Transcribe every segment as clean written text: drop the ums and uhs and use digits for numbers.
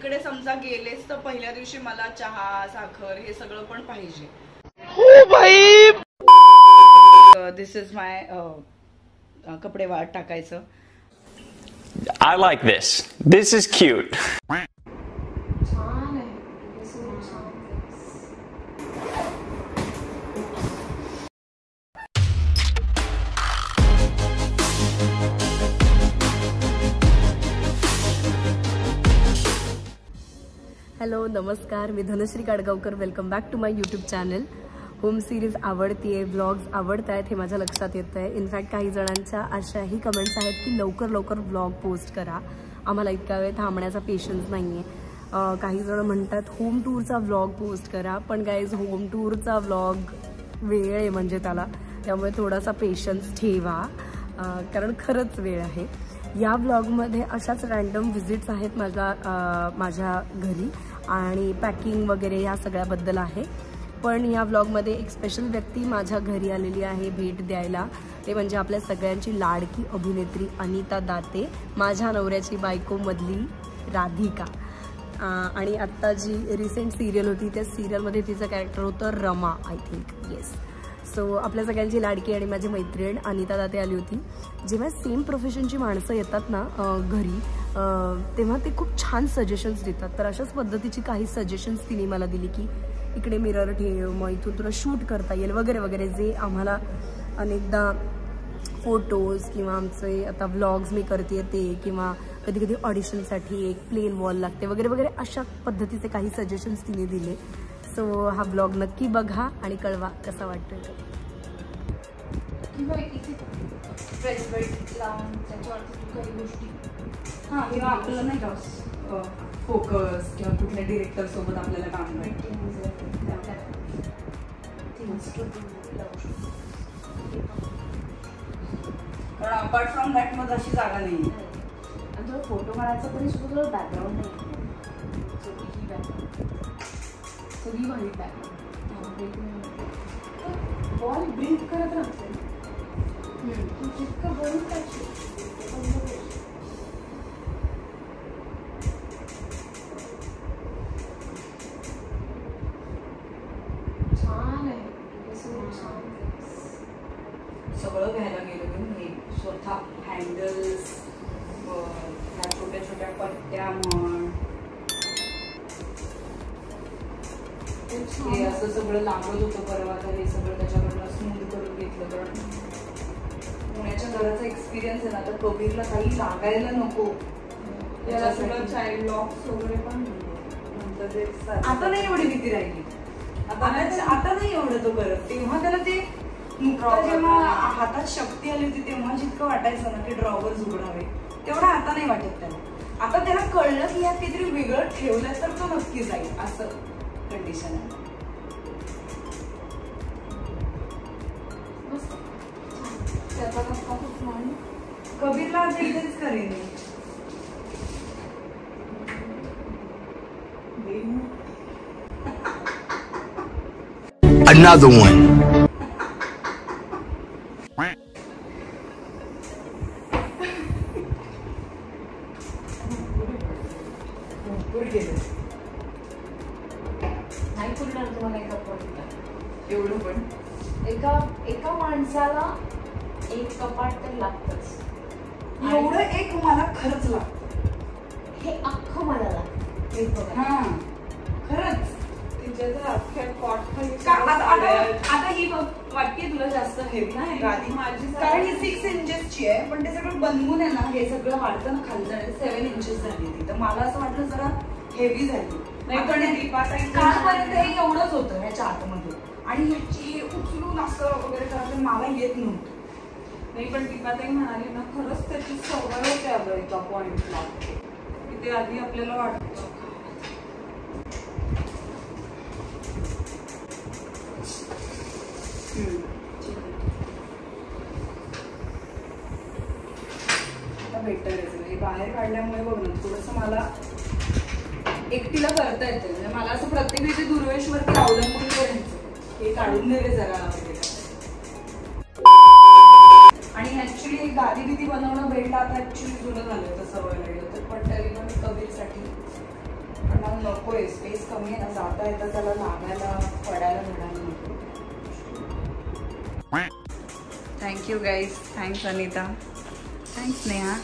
तिकडे समजा गेलेस तर पहिल्या दिवशी मला चहा साखर हे सगळं पण पाहिजे. हो भाई. दिस इज माय कपडे वाळत टाकायचं. I like this. This is cute. Hello नमस्कार, मी Dhanashree Kadgaonkar. Welcome back to my YouTube channel. Home series आवडतीये, व्लॉग्स आवडत आहेत हे माझ्या लक्षात येतं आहे. इनफॅक्ट काही जणांच्या अशाही कमेंट्स आहेत की लवकर लवकर व्लॉग पोस्ट करा, आम्हाला इतका वेळ थांबण्याचा पेशन्स नाही आहे. काही जण म्हणतात होम टूरचा व्लॉग पोस्ट करा, पण गाईज होम टूरचा व्लॉग वेळ आहे म्हणजे त्यामुळे थोडासा पेशन्स ठेवा, कारण खरंच वेळ आहे. या व्लॉगमध्ये अशाच रँडम व्हिजिट्स आहेत माझ्या घरी आणि पॅकिंग वगैरे या सगळ्याबद्दल आहे. पण या व्लॉगमध्ये एक स्पेशल व्यक्ती माझ्या घरी आलेली आहे भेट द्यायला. ते म्हणजे आपल्या सगळ्यांची लाडकी अभिनेत्री अनिता दाते, माझ्या नवऱ्याची बायकोमधली राधिका. आणि आत्ता जी रिसेंट सिरियल होती त्या सिरियलमध्ये तिचं कॅरेक्टर होतं Rama, I think. Yes. So आपल्या सगळ्यांची लाडकी आणि माझी मैत्रीण अनिता दाते आली होती. जेव्हा सेम प्रोफेशनची माणसं येतात ना घरी, तेव्हा ते खूप छान सजेशन्स देतात. तर अशाच पद्धतीची काही सजेशन्स तिने मला दिली की इकडे मिरर ठेव, मग इथून तुला शूट करता येईल वगैरे वगैरे, जे आम्हाला अनेकदा फोटोज किंवा आमचे आता व्लॉग्स मी करते ते, किंवा कधी कधी ऑडिशनसाठी एक प्लेन वॉल लागते वगैरे वगैरे, अशा पद्धतीचे काही सजेशन्स तिने दिले. सो हा ब्लॉग नक्की बघा आणि कळवा कसा वाटतोय. किंवा इथे ब्रेसलेट लावून त्याच्यावरती काही गोष्टी किंवा आपल्याला नाही का फोकस किंवा कुठल्या डिरेक्टर सोबत आपल्याला काम करायचं, कारण अपार्ट फ्रॉम दॅट मध्ये अशी जागा नाही आणि तुला फोटो काढायचा तरी सुद्धा बॅकग्राऊंड नाही. सगळी व्हाईट बॅकग्राऊंड, बॉल ब्रीथ करत राहते. तू जितकं बोलून पाहिजे छान आहे. सगळं घ्यायला गेलो मी स्वतः, हँडल्स, ह्या छोट्या छोट्या पट्ट्या म्हण, हे असं सगळं लागत होतं परवा, तर हे सगळं त्याच्याकडनं स्मूथ करून घेतलं. कारण पुण्याच्या घराचा एक्सपिरियन्स आहे ना, तर कबीरला काही लागायला नको. त्याला सगळं चाइल्ड लॉक्स वगैरे पण नंतर आता नाही एवढी भीती राहिली. आता नाही एवढं तो करत. तेव्हा त्याला ते जेव्हा हातात शक्ती आली होती तेव्हा जितकं वाटायचं ना की ड्रॉवर्स उघडावे, तेवढं आता नाही वाटत त्याला. आता त्याला कळलं की यात काहीतरी वेगळं ठेवलं तर तो नक्की जाईल, असं कंडिशन आहे. कबीरला आता इथेच करेन. Another one. नाही पुरणार तुम्हाला एका पॉईंटला एवढं, पण एका माणसाला एक कपाट तर लागतच. एवढं एक मला खरंच लागतं, हे अख्खं मला लागतं. हा खरंच. आता ही वाटते तुला जास्त हेवी नाही माझी, कारण ही 6 इंचेसची आहे, पण ते सगळं बनवून आहे ना, हे सगळं वाढतं ना खाली 7 इंचेस झाली ती. तर मला असं वाटलं जरा हेवी झाली. कालपर्यंत हे एवढंच होतं ह्याच्या आतमध्ये, आणि हे उचलून असं वगैरे करायचं मला येत नव्हतं. नाही पण दीपाताई म्हणाली ना, खरंच त्याची सवय होते अगं एका पॉइंटला, की ते आधी आपल्याला वाटतं. बेटर आहे. बाहेर काढल्यामुळे बघ ना थोडंसं मला एकटीला करता येतं. म्हणजे मला असं प्रत्येक वेळी दुर्वेशवरती अवलंबून करायचं, हे काढून दे जरा वगैरे. आणि ऍक्च्युली गादी बिदी बनवणं बेल्ट आता ऍक्च्युली जुनं झालं होतं, सवय लागली होतं. पण तरी पण कबीरसाठी नकोय, स्पेस कमी आहे ना, जाता येता त्याला लागायला पडायला मिळालं नको. Thank you guys, thanks Anita, thanks Neha.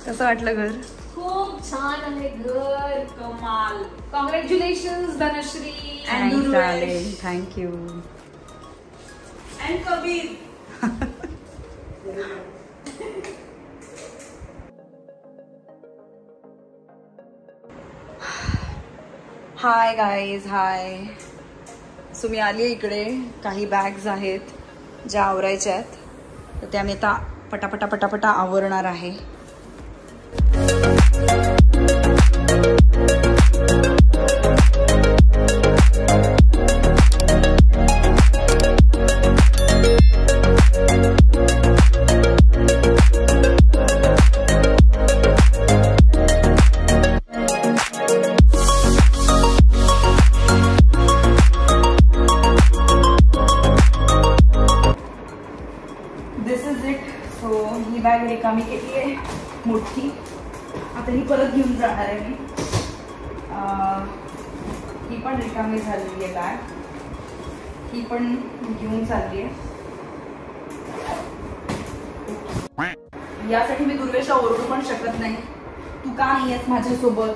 कसं वाटलं घर? खूप छान आहे घर, कमाल. Congratulations Dhanashree. Thank you. And Kabir. Hi guys, hi. So मी आली इकडे. काही बॅग्स आहेत ज्या आवरायच्या आहेत, तर त्या मी आता पटापटा पटापटा आवरणार आहे. बॅग रिकामी केली आहे मोठी. आता ही परत घेऊन जाणार आहे मी. ही पण रिकामी झालेली आहे बॅग, ही पण घेऊन चालली आहे. यासाठी मी दुर्वेशला ओरडू पण शकत नाही. तू का नाही आहेस माझ्यासोबत,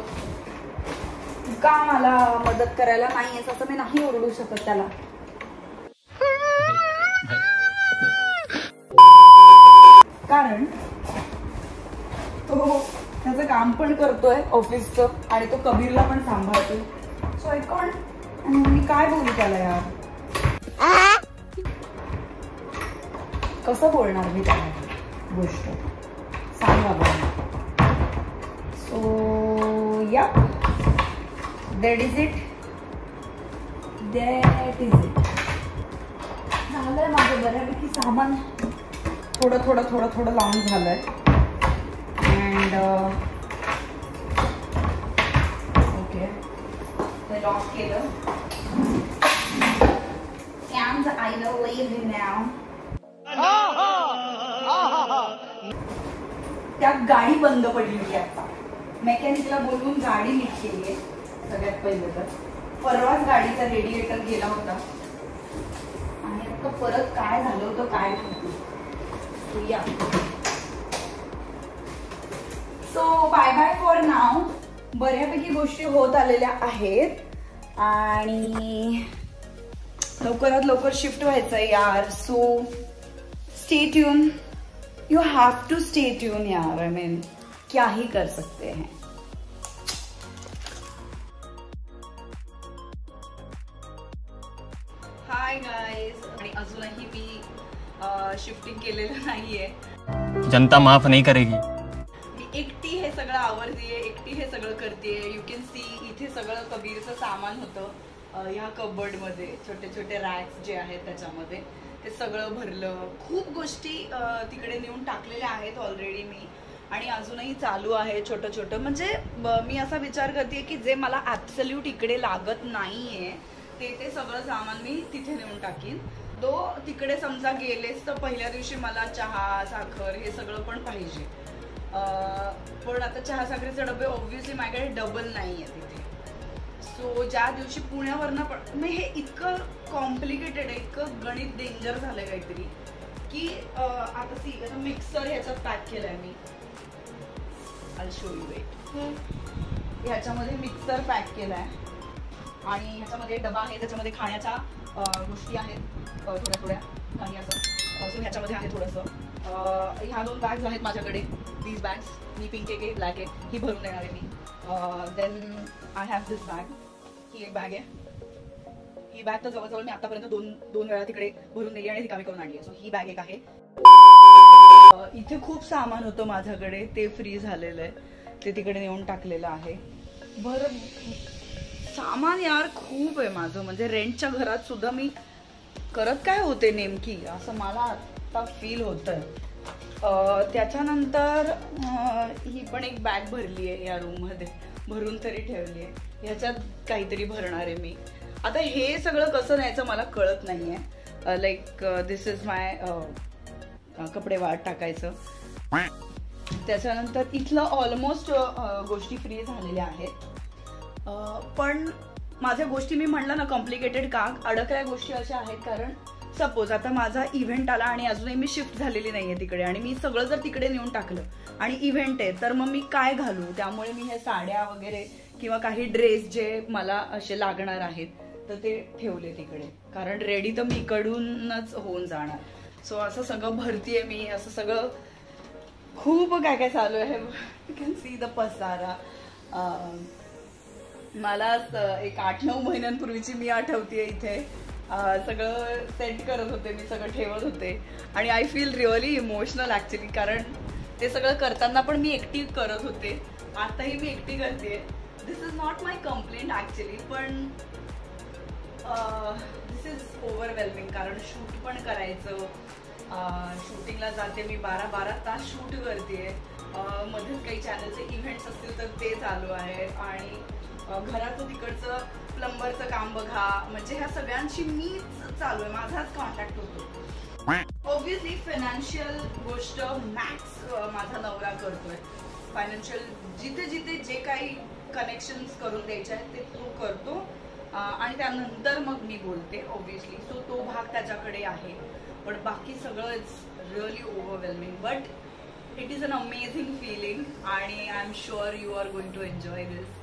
तू का मला मदत करायला नाही आहेस, असं मी नाही ओरडू शकत त्याला. कारण तो त्याचं काम पण करतोय ऑफिसचं आणि तो कबीरला पण सांभाळतोय. सो आय कॉन्ट. मी काय बोलू त्याला यार, कसं बोलणार मी त्याला गोष्ट, सांगा बरं. सो या, दॅट इज इट. झालंय माझं बऱ्यापैकी सामान थोडं थोडं थोडं थोडं लावून झालंय. अँड ओके, ते लॉक केलं. कॅम्स आय नो लीव नाव. त्या गाडी बंद पडली होती आता. मेकॅनिकला बोलवून गाडी नीट केली आहे. सगळ्यात पहिलं तर परवाच गाडीचा रेडिएटर गेला होता आणि आता परत काय झालं होतं काय माहिती. So bye bye for now. बऱ्यापैकी गोष्टी होत आलेल्या आहेत आणि लवकरात लवकर शिफ्ट व्हायचंय यार. So stay tuned, you have to stay tuned यार. आई मीन क्या ही कर सकते हैं. Hi guys. आणि अजूनही मी शिफ्टिंग केलेलं नाहीये. जनता माफ नहीं करेगी. मी एकटी हे सगळं आवरतीये, एकटी हे सगळं करतेय. यू कॅन सी इथे सगळं कबीरचं सामान होतं. ह्या कबर्ड मध्ये छोटे छोटे रॅक्स जे आहेत त्याच्यामध्ये ते सगळं भरलं. खूप गोष्टी तिकडे नेऊन टाकलेल्या आहेत ऑलरेडी मी, आणि अजूनही चालू आहे छोटं छोटं. म्हणजे मी असा विचार करते की जे मला ऍब्सल्यूट इकडे लागत नाहीये ते सगळं सामान मी तिथे नेऊन टाकीन. तो तिकडे समजा गेलेस तर पहिल्या दिवशी मला चहा साखर हे सगळं पण पाहिजे. पण आता चहा साखरेचे डबे ऑब्व्हियसली माझ्याकडे डबल नाही आहे तिथे. सो ज्या दिवशी पुण्यावरनं पण हे इतकं कॉम्प्लिकेटेड आहे, इतकं गणित डेंजर झालंय काहीतरी की आता मिक्सर ह्याच्यात पॅक केलाय मी. I show you wait. ह्याच्यामध्ये मिक्सर पॅक केलाय आणि ह्याच्यामध्ये डबा आहे, त्याच्यामध्ये खाण्याच्या गोष्टी आहेत थोड्या थोड्या काही असं. सो ह्याच्यामध्ये आहे थोडंसं. ह्या 2 बॅग्स आहेत माझ्याकडे. दीज बॅग्स मी पिंक आहे ब्लॅक आहे, ही भरून देणार आहे मी. Then I have this bag. ही एक बॅग आहे. ही बॅग तर जवळजवळ मी आतापर्यंत दोन वेळा तिकडे भरून दिली आणि रिकामी करून आणली आहे. सो ही बॅग एक आहे. इथे खूप सामान होतं माझ्याकडे, ते फ्री झालेलं आहे, ते तिकडे नेऊन टाकलेलं आहे. बरं सामान यार खूप आहे माझं. म्हणजे रेंटच्या घरात सुद्धा मी करत काय होते नेमकी असं मला आता फील होतंय. त्याच्यानंतर ही पण एक बॅग भरली आहे या रूममध्ये, भरून तरी ठेवली आहे. ह्याच्यात काहीतरी भरणार आहे मी. आता हे सगळं कसं न्यायचं मला कळत नाहीये. लाईक दिस इज माय कपडे वाट टाकायचं. त्याच्यानंतर इथलं ऑलमोस्ट गोष्टी फ्री झालेल्या आहेत. पण माझ्या गोष्टी मी म्हणलं ना कॉम्प्लिकेटेड का अडकल्या गोष्टी अशा आहेत, कारण सपोज आता माझा इव्हेंट आला आणि अजूनही मी शिफ्ट झालेली नाहीये तिकडे, आणि मी सगळं जर तिकडे नेऊन टाकलं आणि इव्हेंट आहे तर मग मी काय घालू. त्यामुळे मी हे साड्या वगैरे किंवा काही ड्रेस जे मला असे लागणार आहेत तर ते ठेवले तिकडे, कारण रेडी तर मी इकडूनच होऊन जाणार. सो असं सगळं भरतीये मी, असं सगळं खूप काय काय चालू आहे. यू कॅन सी द पसारा. मला एक 8-9 महिन्यांपूर्वीची मी आठवतीये इथे सगळं सेट करत होते मी, सगळं ठेवत होते, आणि I feel really emotional actually, कारण ते सगळं करताना पण मी एकटी करत होते, आताही मी एकटी करते. This is not my complaint actually, पण दिस इज ओव्हरवेल्मिंग, कारण शूट पण करायचं. शूटिंगला जाते मी 12-12 तास शूट करते. मध्येच काही चॅनलचे इव्हेंट्स असतील तर ते चालू आहे, आणि घराचं तिकडचं प्लंबरचं काम बघा, म्हणजे ह्या सगळ्यांशी मीच चालू आहे, माझाच कॉन्टॅक्ट होतो. ऑब्व्हियसली फायनान्शियल गोष्ट मॅक्स माझा नवरा करतोय. फायनान्शियल जिथे जिथे जे काही कनेक्शन्स करून द्यायचे आहेत ते तो करतो, आणि त्यानंतर मग मी बोलते ऑब्व्हियसली. सो तो भाग त्याच्याकडे आहे, पण बाकी सगळं it's really overwhelming, but it is an amazing feeling, आणि I am sure you are going to enjoy this.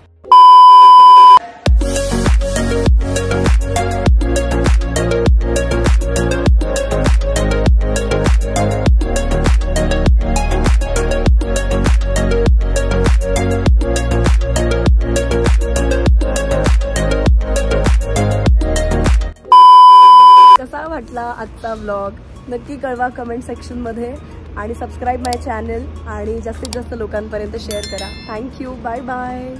कसा वाटला आजचा व्लॉग नक्की कळवा कमेंट सेक्शनमध्ये, आणि सबस्क्राईब माय चॅनल आणि जास्तीत जास्त लोकांपर्यंत शेअर करा. थँक्यू. Bye bye.